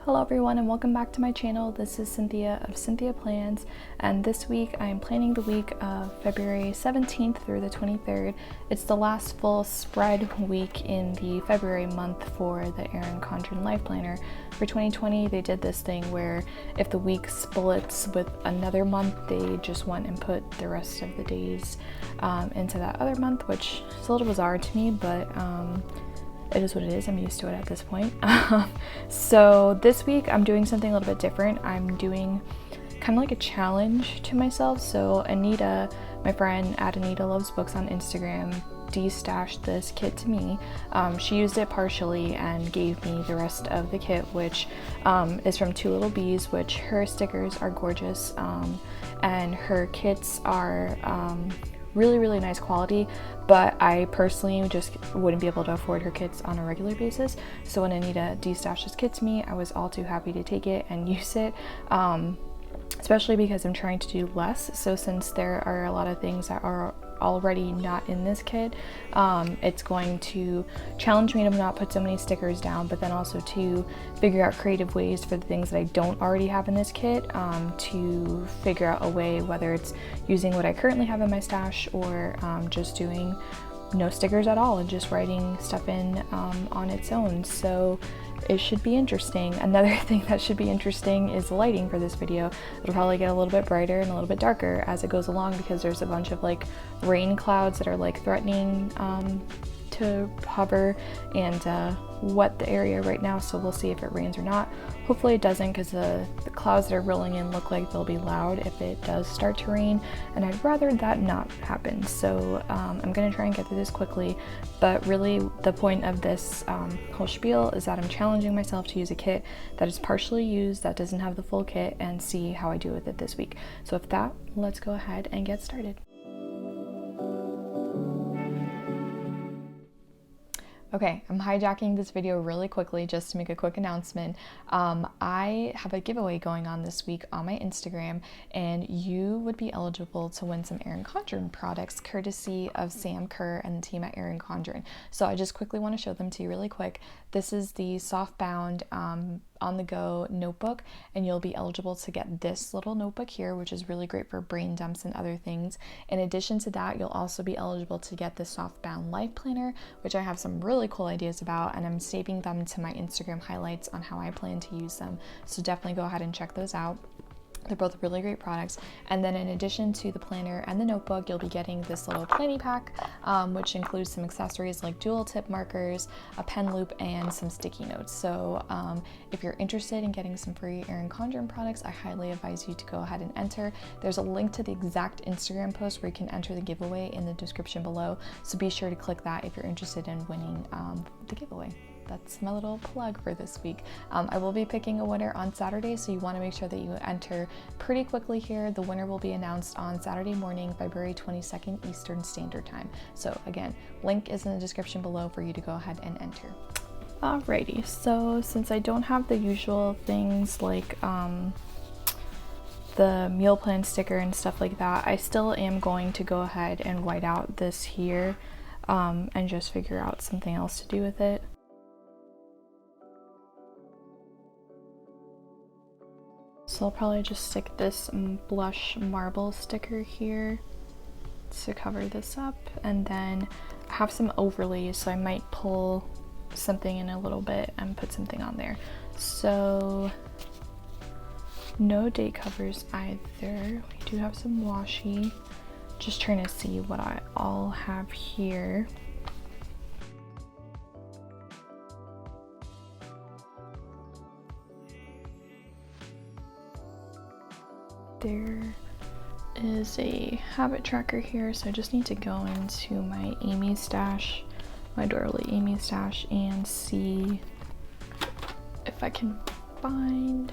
Hello everyone and welcome back to my channel. This is Cynthia of Cynthia Plans, and this week I am planning the week of February 17th through the 23rd. It's the last full spread week in the February month for the Erin Condren LifePlanner. For 2020 they did this thing where if the week splits with another month, they just went and put the rest of the days into that other month, which is a little bizarre to me, but it is what it is. I'm used to it at this point. So this week I'm doing something a little bit different. I'm doing kind of like a challenge to myself. So Anita, my friend at Anita Loves Books on Instagram, de-stashed this kit to me. She used it partially and gave me the rest of the kit, which is from Two Lil Bees, which her stickers are gorgeous, and her kits are really nice quality, but I personally just wouldn't be able to afford her kits on a regular basis. So when Anita de-stashed this kit to me, I was all too happy to take it and use it, especially because I'm trying to do less. So since there are a lot of things that are already not in this kit, it's going to challenge me to not put so many stickers down, but then also to figure out creative ways for the things that I don't already have in this kit, to figure out a way, whether it's using what I currently have in my stash or just doing no stickers at all and just writing stuff in on its own. So it should be interesting. Another thing that should be interesting is the lighting for this video. It'll probably get a little bit brighter and a little bit darker as it goes along, because there's a bunch of like rain clouds that are like threatening to hover and wet the area right now. So we'll see if it rains or not. Hopefully it doesn't, because the clouds that are rolling in look like they'll be loud if it does start to rain, and I'd rather that not happen. So I'm gonna try and get through this quickly, but really the point of this whole spiel is that I'm challenging myself to use a kit that is partially used, that doesn't have the full kit, and see how I do with it this week. So with that, let's go ahead and get started. Okay, I'm hijacking this video really quickly just to make a quick announcement. I have a giveaway going on this week on my Instagram, and you would be eligible to win some Erin Condren products courtesy of Sam Kerr and the team at Erin Condren. So I just quickly want to show them to you really quick. This is the soft bound on-the-go notebook, and you'll be eligible to get this little notebook here, which is really great for brain dumps and other things. In addition to that, you'll also be eligible to get the soft bound life planner, which I have some really cool ideas about, and I'm saving them to my Instagram highlights on how I plan to use them. So definitely go ahead and check those out. They're both really great products. And then in addition to the planner and the notebook, you'll be getting this little planning pack, which includes some accessories like dual tip markers, a pen loop, and some sticky notes. So if you're interested in getting some free Erin Condren products, I highly advise you to go ahead and enter. There's a link to the exact Instagram post where you can enter the giveaway in the description below. So be sure to click that if you're interested in winning the giveaway. That's my little plug for this week. I will be picking a winner on Saturday, so you want to make sure that you enter pretty quickly here. The winner will be announced on Saturday morning, February 22nd Eastern Standard Time. So again, link is in the description below for you to go ahead and enter. Alrighty, so since I don't have the usual things like the meal plan sticker and stuff like that, I still am going to go ahead and white out this here and just figure out something else to do with it. So I'll probably just stick this blush marble sticker here to cover this up, and then I have some overlays, so I might pull something in a little bit and put something on there. So no date covers either. We do have some washi. Just trying to see what I all have here. There is a habit tracker here, so I just need to go into my Amy stash, my Adorably Amy stash, and see if I can find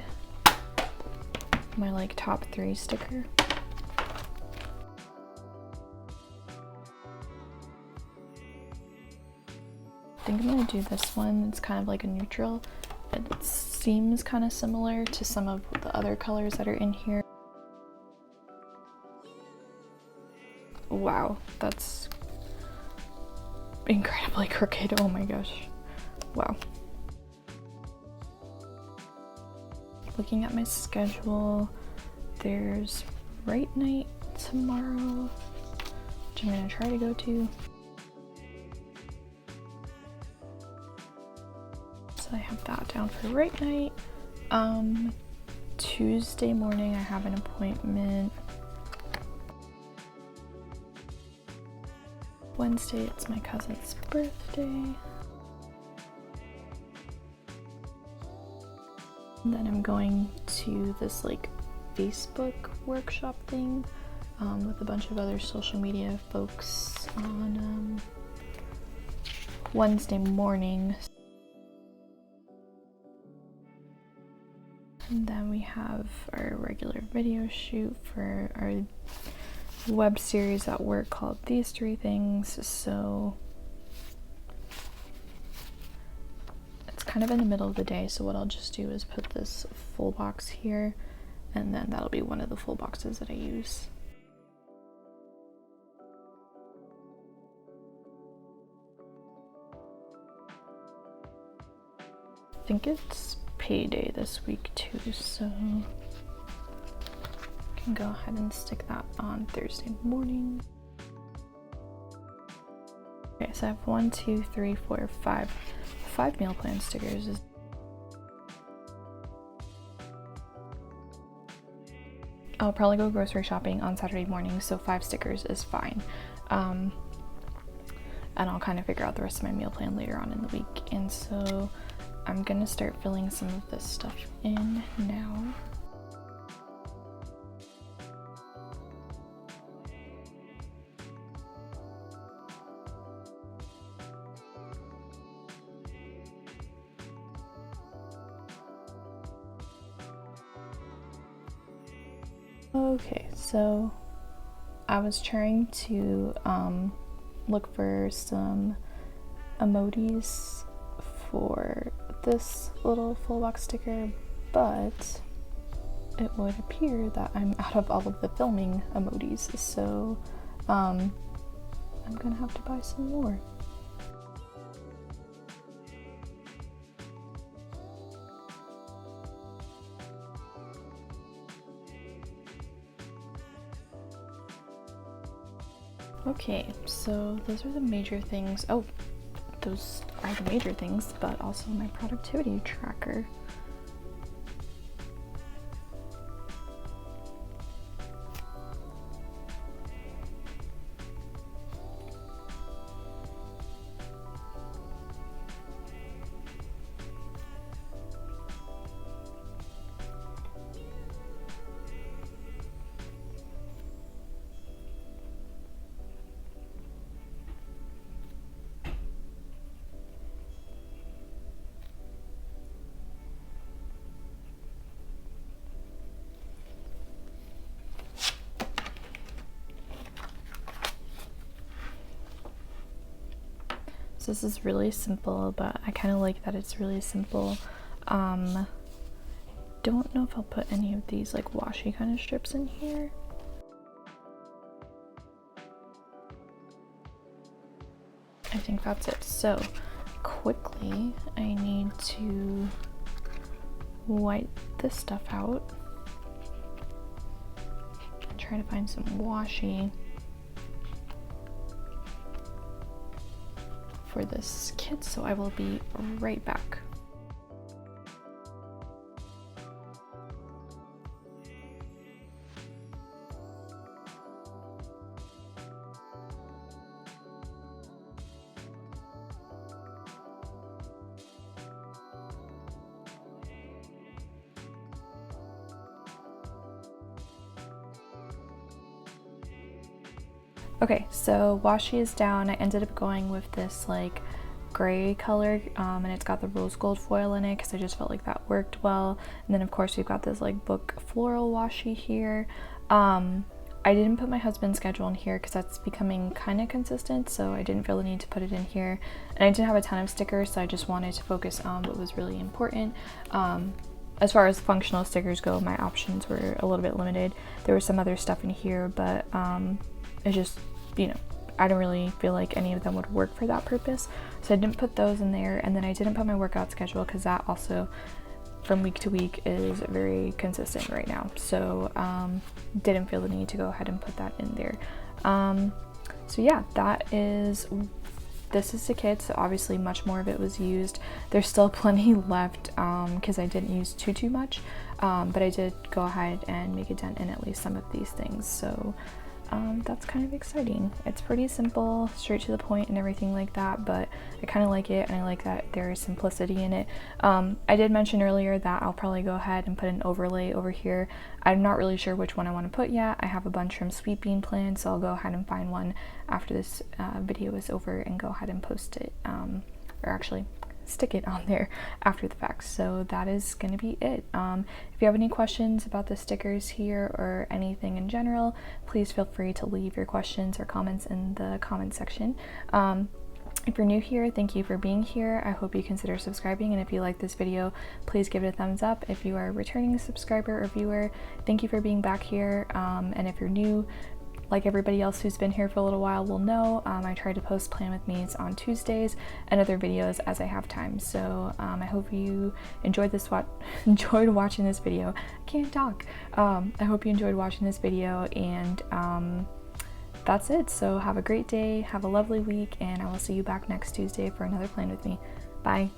my like top 3 sticker. I think I'm gonna do this one. It's kind of like a neutral. It seems kind of similar to some of the other colors that are in here. Wow, that's incredibly crooked. Oh my gosh. Wow. looking at my schedule, there's Rite Night tomorrow, which I'm gonna try to go to. So I have that down for Rite Night. Tuesday morning I have an appointment. Wednesday it's my cousin's birthday. And then I'm going to this like Facebook workshop thing with a bunch of other social media folks on Wednesday morning. And then we have our regular video shoot for our web series at work called These Three Things. So it's kind of in the middle of the day, so what I'll just do is put this full box here, and then that'll be one of the full boxes that I use. I think it's payday this week too, so I can go ahead and stick that on Thursday morning. Okay, so I have 1, 2, 3, 4, 5 meal plan stickers. I'll probably go grocery shopping on Saturday morning, so 5 stickers is fine. And I'll kind of figure out the rest of my meal plan later on in the week. And so I'm gonna start filling some of this stuff in now. Okay, so I was trying to look for some emojis for this little full box sticker, but it would appear that I'm out of all of the filming emojis, so I'm gonna have to buy some more. Okay, so those are the major things. Oh, those are the major things, but also my productivity tracker. So this is really simple, but I kind of like that it's really simple. Don't know if I'll put any of these like washi kind of strips in here. I think that's it. So quickly, I need to wipe this stuff out. Try to find some washi for this kit, so I will be right back. Okay, so washi is down. I ended up going with this like gray color, and it's got the rose gold foil in it because I just felt like that worked well. And then of course we've got this like book floral washi here. I didn't put my husband's schedule in here because that's becoming kind of consistent, so I didn't feel the need to put it in here. And I didn't have a ton of stickers, so I just wanted to focus on what was really important. As far as functional stickers go, my options were a little bit limited. There was some other stuff in here, but it just, you know, I don't really feel like any of them would work for that purpose, so I didn't put those in there. And then I didn't put my workout schedule because that also from week to week is very consistent right now. So didn't feel the need to go ahead and put that in there. So yeah, this is the kit. So obviously much more of it was used. There's still plenty left because I didn't use too much, but I did go ahead and make a dent in at least some of these things. So that's kind of exciting. It's pretty simple, straight to the point and everything like that, but I kind of like it, and I like that there is simplicity in it. I did mention earlier that I'll probably go ahead and put an overlay over here. I'm not really sure which one I want to put yet. I have a bunch from Sweet Bean planned, so I'll go ahead and find one after this video is over and go ahead and post it, or actually stick it on there after the fact. So that is going to be it. If you have any questions about the stickers here or anything in general, please feel free to leave your questions or comments in the comment section. If you're new here, thank you for being here. I hope you consider subscribing, and if you like this video, please give it a thumbs up. If you are a returning subscriber or viewer, thank you for being back here. And if you're new, like everybody else who's been here for a little while will know, I try to post Plan With Me's on Tuesdays and other videos as I have time. So I hope you enjoyed enjoyed watching this video. I can't talk. I hope you enjoyed watching this video, and that's it. So have a great day, have a lovely week, and I will see you back next Tuesday for another Plan With Me. Bye.